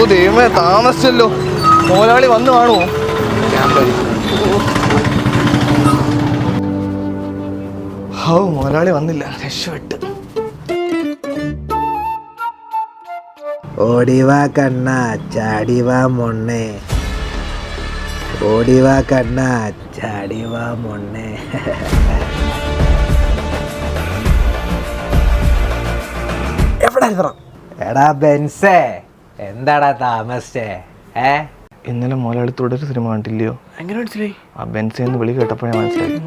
ഓ ദൈവമേ, താമസിച്ചല്ലോ. മുതലാളി വന്നു കാണുമോ? മുതലാളി വന്നില്ല, രക്ഷപ്പെട്ട്. ഓടിവാ കണ്ണ ചാടിവാ മൊണ്ണേ, ഓടിവാ കണ്ണ ചാടിവാ മൊണ്ണേ. എടാ ബെൻസേ, എന്താടാ താമസിച്ചേ? ഇന്നലെ മുതലാളി തുടർ സിനിമ കണ്ടില്ലയോ? എങ്ങനെ മനസ്സിലായി? ആ ബെൻസേന്ന് വിളി കേട്ടപ്പോഴേ മനസ്സിലായി.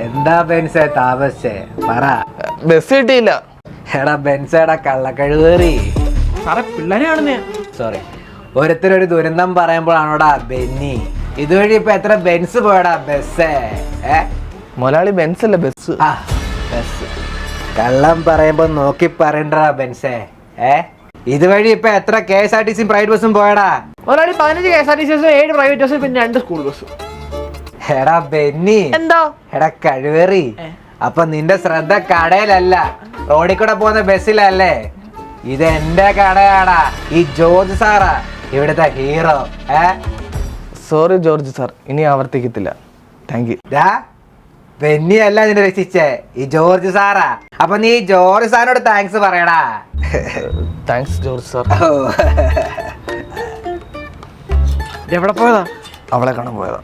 എന്താ ബെൻസേ താമസിച്ചേ? പറ. ബസ് കിട്ടിയില്ല. എടാ ബെൻസേടാ കള്ളക്കഴുകേറി. സാറേ പിള്ളേരെ കാണുന്നേ. സോറി, ഒരുത്തരൊരു ദുരന്തം പറയുമ്പോഴാണോടാ ബെന്നി. ഇതുവഴി ഇപ്പൊ എത്ര ബെൻസ് പോയടാ ബസ്സേ? മുതലാളി ബെൻസ് അല്ല, ബസ്. ബസ് കള്ളം പറയുമ്പോ നോക്കി പറയണ്ടാ ബെൻസേ. ഇതുവഴി ഇപ്പൊ എത്ര KSRTC പ്രൈവറ്റ് ബസ്സും പോയടാ? ഒരാളി 15 KSRTC, 7 പ്രൈവറ്റ് ബസ്, പിന്നെ 2 സ്കൂൾ ബസ്. എടാ ബെന്നി, എന്തോ എടാ കഴിവേറി. അപ്പൊ നിന്റെ ശ്രദ്ധ കടയിലല്ല, റോഡിൽ കൂടെ പോകുന്ന ബസ്സിലല്ലേ? ഇത് എന്റെ കടയാടാ. ഈ ജോർജ് സാറാ ഇവിടുത്തെ ഹീറോ. സോറി ജോർജ് സാർ, ഇനി ആവർത്തിക്കത്തില്ല. Thank you. ബെന്നി അല്ല നിന്നെ രക്ഷിച്ചേ, ഈ ജോർജ് സാറാ. അപ്പൊ നീ ജോർജ് സാറിനോട് താങ്ക്സ് പറയടാ. Thanks George sir. എവിടെ പോയതാ? അവളെ കാണാൻ പോയതാ.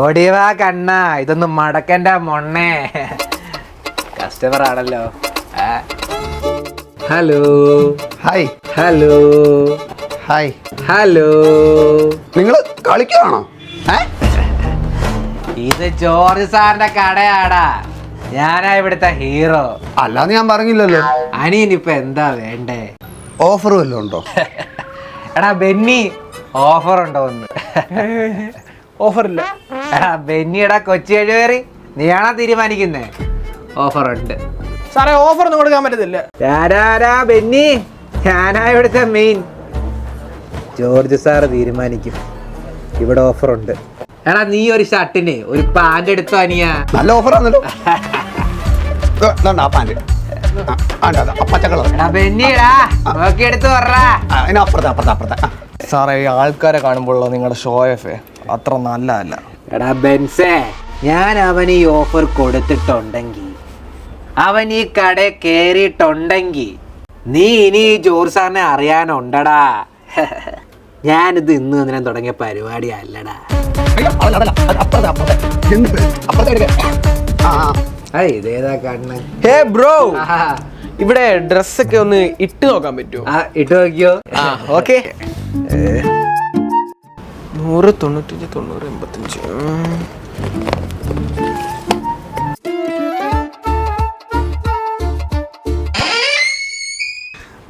ഓടിവാ കണ്ണ, ഇതൊന്നും മടക്കണ്ട മൊണ്ണേ. കസ്റ്റമർ ആണല്ലോ. Hello hi. Hello hi. Hello. നിങ്ങൾ കളിക്കുകയാണോ? ഇത് ജോർജ് സാറിന്റെ കടയാടാ. ഞാനാ ഇവിടുത്തെ ഹീറോ. അല്ലാന്ന് ഞാൻ പറഞ്ഞില്ലല്ലോ. അനിയനിപ്പൊ എന്താ വേണ്ടേ? ഓഫർ വല്ലതും ഉണ്ടോ? എടാ ബെന്നി, ഓഫർ ഉണ്ടോ ഒന്ന്? ഓഫർ ഇല്ല. എടാ ബെന്നിയുടെ കൊച്ചി കഴിവേറി, നീയാണോ തീരുമാനിക്കുന്നേ? ഓഫർ ഉണ്ട് സാറേ. ഓഫർ ഒന്നും കൊടുക്കാൻ പറ്റത്തില്ല. ബെന്നി, ഞാനാ ഇവിടുത്തെ മെയിൻ. ജോർജ് സാറ് തീരുമാനിക്കും. ഇവിടെ ഓഫർ ഉണ്ട്. എടാ നീ ഒരു ഷർട്ടിന് ഒരു പാന്റ് എടുത്തോ അനിയ. നല്ല ഓഫറാണല്ലോ. എടാ ബെന്നിടാ, നോക്കി എടുത്ത് പറടാ. അപ്പുറത്തെ. സാറേ, ഈ ആൾക്കാരെ കാണുമ്പോഴുള്ള നിങ്ങളുടെ ഷോ ഓഫ് അത്ര നല്ലതല്ല. എടാ ബെൻസേ, ഞാൻ അവന് ഈ ഓഫർ കൊടുത്തിട്ടുണ്ടെങ്കിൽ, അവൻ ഈ കട കേറിയിട്ടുണ്ടെങ്കിൽ, നീ ഇനി ഈ ജോർജ് സാറിനെ അറിയാനുണ്ടടാ. ഞാനിത് ഇന്ന് ഇതിനെ തുടങ്ങിയ പരിപാടി അല്ലടാ. ഇതേതാ കണ്ണ്? ഹേ ബ്രോ, ഇവിടെ ഡ്രസ്സൊക്കെ ഒന്ന് ഇട്ട് നോക്കാൻ പറ്റുമോ? ഇട്ട് നോക്കിയോ? ഓക്കെ. 100, 95, 90, 85.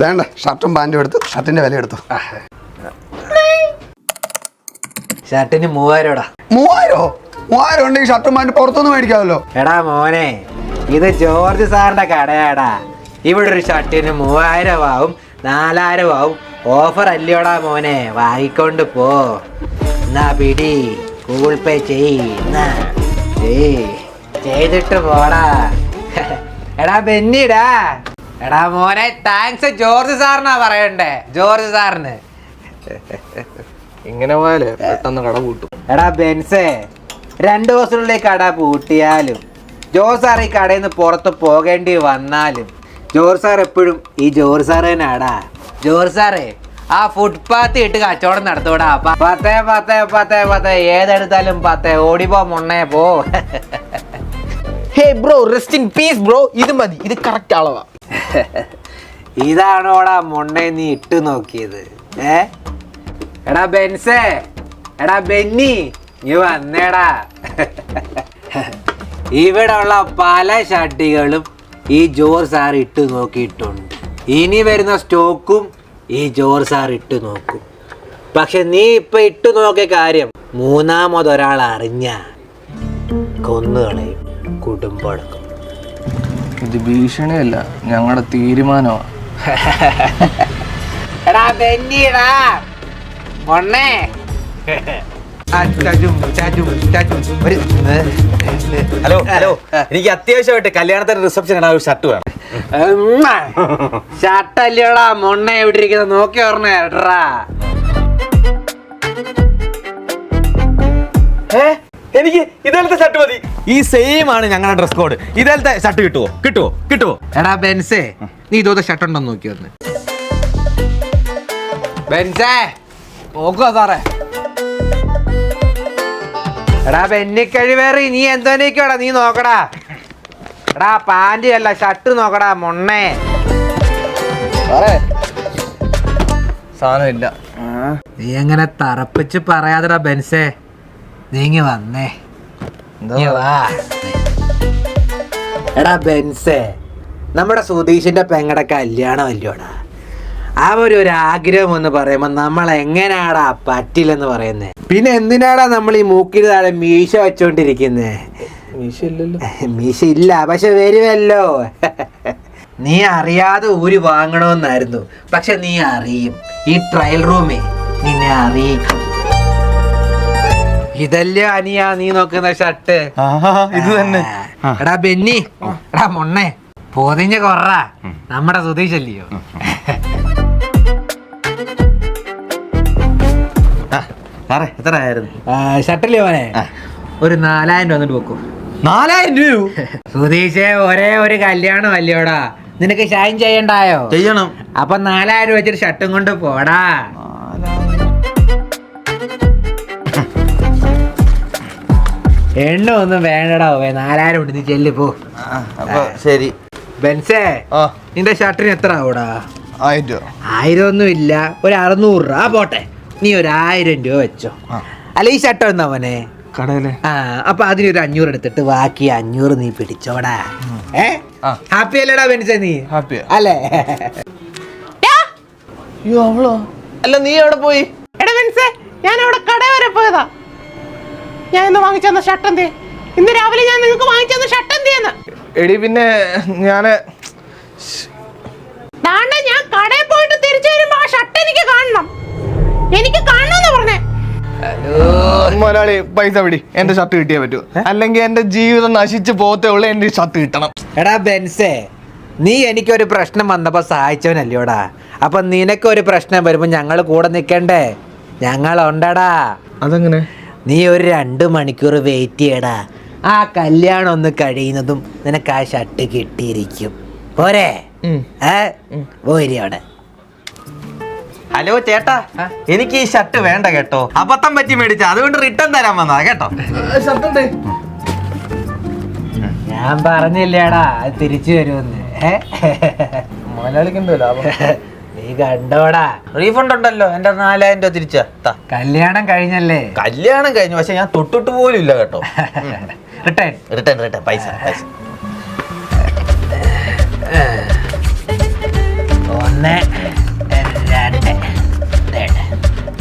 വേണ്ട, ഷർട്ടും പാൻറ്റും എടുത്തു. ഷർട്ടിന്റെ വില എടുത്തു. ഷർട്ടിന് 3000. 3000 ഉണ്ടെങ്കിൽ ഷർട്ടും പാൻറ്റും പുറത്തുനിന്ന് മേടിക്കാമല്ലോ. എടാ മോനെ, ഇത് ജോർജ് സാറിന്റെ കടയാടാ. ഇവിടെ ഒരു ഷർട്ടിന് 3000 ആവും, 4000 ആവും. ഓഫർ അല്ലയോടാ മോനെ, വാങ്ങിക്കൊണ്ട് പോ. എന്നാ പിടി, ഗൂഗിൾ പേ ചെയ്തിട്ട് പോടാ. എടാ ബെന്നിടാ. എടാ മോനെ, താങ്ക്സ് ജോർജ് സാറിനാ പറയണ്ടേ, ജോർജ് സാറിന്. ഇങ്ങനെ പോയാലേ പെട്ടെന്ന് കട പൂട്ടും. എടാ ബെൻസേ, 2 ദിവസത്തിനുള്ളിൽ കട പൂട്ടിയാലും, ജോർജ് സാർ ഈ കടയിൽ നിന്ന് പുറത്ത് പോകേണ്ടി വന്നാലും, ജോർജ് സാർ എപ്പോഴും ഈ ജോർജ് സാർ തന്നെയാടാ. ജോർജ് സാറേ, ആ ഫുട്പാത്ത് ഇട്ട് കച്ചവടം നടത്തൂടാ. 10, 10, 10, 10, ഏതെടുത്താലും 10. ഓടിപ്പോ മൊണ്ണേ പോ. ഹേ bro, rest in peace bro. ഇത് മതി, ഇത് കറക്റ്റ് അളവാ. ഇതാണോടാ മൊണ്ണേ നീ ഇട്ട് നോക്കിയത്? എടാ ബെൻസേ, എടാ ബെന്നി, നീ വന്നേടാ. ഇവിടെ ഉള്ള പല ഷർട്ടുകളും ഈ ജോർജ് സാർ ഇട്ട് നോക്കിയിട്ടുണ്ട്. ഇനി വരുന്ന സ്റ്റോക്കും ഈ ജോർജ് സാർ ഇട്ട് നോക്കും. പക്ഷെ നീ ഇപ്പൊ ഇട്ട് നോക്കിയ കാര്യം മൂന്നാമതൊരാൾ അറിഞ്ഞ കൊന്നുകളയും, കുടുംബം. ഇത് ഭീഷണിയല്ല, ഞങ്ങളുടെ തീരുമാനമാണ്. എടാ ബെന്നിടാ മൊണ്ണേ. ഹലോ, എനിക്ക് അത്യാവശ്യമായിട്ട് കല്യാണത്തിന് റിസപ്ഷൻ ഇടാൻ ഒരു ഷർട്ട് വേണം. ഷട്ടല്ലോടാ മൊണ്ണ എവിടെ ഇരിക്കുന്നത് നോക്കി ഓർമ്മ കേട്ടാ. എനിക്ക് ഇതേലത്തെ ഷർട്ട് മതി. ഈ സെയിം ആണ് ഞങ്ങളുടെ ഡ്രസ് കോഡ്. ഇതേലത്തെ ഷർട്ട് കിട്ടുവോ? എടാ ബെൻസേ, നീ ഇതോടെ ഷർട്ട് ഉണ്ടോ നോക്കി വന്ന്. ബെൻസേ നോക്കുക സാറേ. എടാ ബെന്നിക്കഴിവേറി, നീ എന്തോന്നിക്കോടാ, നീ നോക്കടാ. എടാ പാൻറ് അല്ല ഷർട്ട് നോക്കടാ മൊണ്ണേ. സാധനം ഇല്ല. നീ അങ്ങനെ തറപ്പിച്ച് പറയാതെടാ ബെൻസേ. നീങ്ങി വന്നേ. നീ വാ. എടാ ബെൻസേ, നമ്മുടെ സുധീഷിന്റെ പെങ്ങടെ കല്യാണം അല്ലയോടാ. അവരൊരു ആഗ്രഹം എന്ന് പറയുമ്പോ നമ്മൾ എങ്ങനെയാടാ പറ്റില്ലെന്ന് പറയുന്നേ. പിന്നെ എന്തിനാടാ നമ്മൾ ഈ മൂക്കിന് താഴെ മീശ വെച്ചോണ്ടിരിക്കുന്നേ? മീശ ഇല്ല, പക്ഷെ വരുമല്ലോ. നീ അറിയാതെ ഊരി വാങ്ങണമെന്നായിരുന്നു, പക്ഷെ നീ അറിയും. ഈ ട്രയൽ റൂമേ നിന്നെ അറിയിക്കും. ഇതല്ലേ അനിയാ നീ നോക്കുന്ന ഷർട്ട്? ഇത് തന്നെ. എടാ ബെന്നി, എടാ മൊണ്ണേ, പൊതിഞ്ഞ കൊറ നമ്മുടെ സുധീഷ് അല്ലയോ? സാറേ എത്ര ആയിരുന്നു ഷർട്ടല്ലേ മോനെ? ഒരു 4000 വന്നിട്ട് വെക്കും. 4000 രൂപ? സുധീഷേ, ഒരേ ഒരു കല്യാണം അല്ലയോടാ, നിനക്ക് ഷൈൻ ചെയ്യണ്ടായോ? ചെയ്യണം. അപ്പൊ 4000 വെച്ചിട്ട് ഷർട്ടും കൊണ്ട് പോടാ. എണ്ണ ഒന്നും വേണ്ടടാ, 4000 ഉണ്ട്, നീ ചെല്ലി പോ. ശരി. ബെൻസേ, നിന്റെ ഷർട്ടിന് എത്ര ആവൂടാ? 1000 ഒന്നും ഇല്ല, ഒരു 600 രൂപ പോട്ടെ. നീ ഒരു 1000 രൂപ വെച്ചോ. അല്ല ഈ ഷർട്ട് എന്നാ മോനെ കടയിലെ? അപ്പൊ അതിനൊരു 500 എടുത്തിട്ട് ബാക്കി 500 നീ പിടിച്ചോടാ. ഹാപ്പി അല്ലേടാ ബെൻസേ? നീ ഹാപ്പിയാ അല്ലേ? അയ്യോ അവളോ? അല്ല നീ എവിടെ പോയി? എടാ ബെൻസേ, ഞാൻ അവിടെ കട വരെ പോയതാ. ഞാൻ ഇന്ന് വാങ്ങിച്ചെന്ന ഷർട്ട് എന്തേ? ഇന്ന് രാവിലെ ഞാൻ നിങ്ങൾക്ക് വാങ്ങിച്ചെന്ന ഷർട്ട് എന്തിയെന്ന്? എടി പിന്നെ ഞാന് ദാണ്ട, ഞാൻ കടയിൽ പോയിട്ട് തിരിച്ചു വരുമ്പോ ആ ഷർട്ട് എനിക്ക് കാണണം. എനിക്ക് കാണണമെന്ന് പറഞ്ഞേ. മുതലാളി പൈസ പിടി, എന്റെ ഷർട്ട് കിട്ടിയേ പറ്റൂ, അല്ലെങ്കിൽ എന്റെ ജീവിതം നശിച്ചു പോകത്തേ ഉള്ളൂ. എന്റെ ഷർട്ട് കിട്ടണം. എടാ ബെൻസേ, നീ എനിക്കൊരു പ്രശ്നം വന്നപ്പോ സഹായിച്ചവനല്ലോടാ. അപ്പൊ നിനക്കൊരു പ്രശ്നം വരുമ്പോ ഞങ്ങൾ കൂടെ നിക്കണ്ടേ? ഞങ്ങളുണ്ടടാ. അതെങ്ങനെ? നീ ഒരു 2 മണിക്കൂർ വെയിറ്റ് ചെയ്യടാ. ആ കല്യാണം ഒന്ന് കഴിയുന്നതും നിനക്ക് ആ ഷർട്ട് കിട്ടിയിരിക്കും. പോരെ? പോരി അവിടെ. ഹലോ ചേട്ടാ, എനിക്ക് ഈ ഷർട്ട് വേണ്ട കേട്ടോ. അബദ്ധം പറ്റി മേടിച്ച, അതുകൊണ്ട് റിട്ടേൺ തരാൻ വന്നതാ കേട്ടോ. ഷർട്ട് ഞാൻ പറഞ്ഞില്ലേടാ അത് തിരിച്ചു വരുമെന്ന്. മുതലാളിക്കുണ്ടോ ലാഭം? നീ കണ്ടോടാ. റീഫണ്ട് ഉണ്ടല്ലോ, എന്റെ 4000 രൂപ തിരിച്ചാ. കല്യാണം കഴിഞ്ഞല്ലേ? കല്യാണം കഴിഞ്ഞു, പക്ഷെ ഞാൻ തൊട്ടിട്ട് പോലും ഇല്ല കേട്ടോ. റിട്ടേൺ പൈസ. 1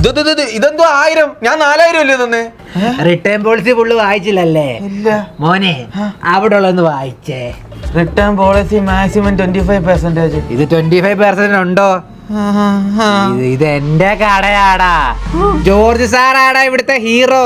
2 ഇതെന്തോ 1000? ഞാൻ 4000 അല്ലേ തന്നെ. റിട്ടേൺ പോളിസി ഫുള്ള് വായിച്ചില്ലല്ലേ? ഇല്ല മോനെ, അവിടെ ഉള്ളൊന്ന് വായിച്ചേ. Return policy maximum 25%. ഇത് 25% ഉണ്ടോ? ഇത് എന്റെ കടയാടാ. ജോർജ് സാറാടാ ഇവിടുത്തെ ഹീറോ.